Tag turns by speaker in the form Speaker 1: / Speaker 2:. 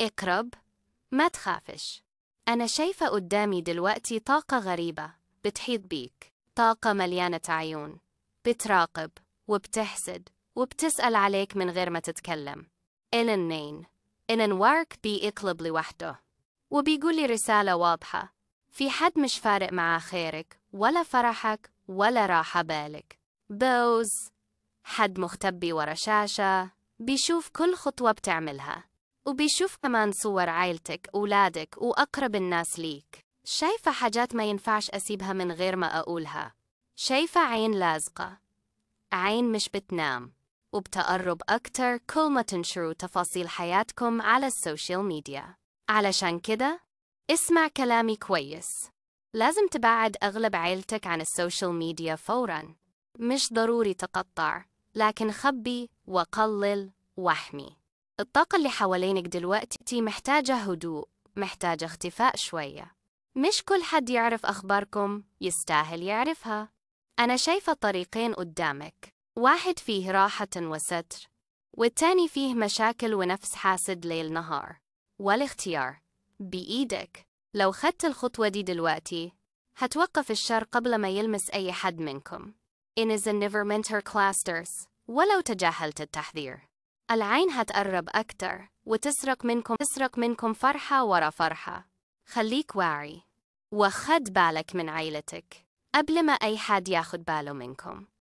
Speaker 1: اقرب، ما تخافش. أنا شايفة قدامي دلوقتي طاقة غريبة بتحيط بيك، طاقة مليانة عيون، بتراقب وبتحسد وبتسأل عليك من غير ما تتكلم. إلين وارك بيقلب لوحده وبيقولي رسالة واضحة: في حد مش فارق معاه خيرك ولا فرحك ولا راحة بالك. بوز حد مختبي ورا شاشة بيشوف كل خطوة بتعملها، وبيشوف كمان صور عائلتك، أولادك وأقرب الناس ليك. شايفة حاجات ما ينفعش أسيبها من غير ما أقولها. شايفة عين لازقة، عين مش بتنام، وبتقرب أكتر كل ما تنشروا تفاصيل حياتكم على السوشيال ميديا. علشان كده اسمع كلامي كويس، لازم تبعد أغلب عيلتك عن السوشيال ميديا فوراً. مش ضروري تقطع، لكن خبي وقلل واحمي. الطاقة اللي حوالينك دلوقتي محتاجة هدوء، محتاجة اختفاء شوية. مش كل حد يعرف أخباركم يستاهل يعرفها. أنا شايفة طريقين قدامك، واحد فيه راحة وستر، والتاني فيه مشاكل ونفس حاسد ليل نهار. والاختيار بإيدك. لو خدت الخطوة دي دلوقتي هتوقف الشر قبل ما يلمس أي حد منكم. إن never mentor clusters. ولو تجاهلت التحذير، العين هتقرب أكتر وتسرق منكم فرحة ورا فرحة. خليك واعي وخد بالك من عيلتك قبل ما أي حد ياخد باله منكم.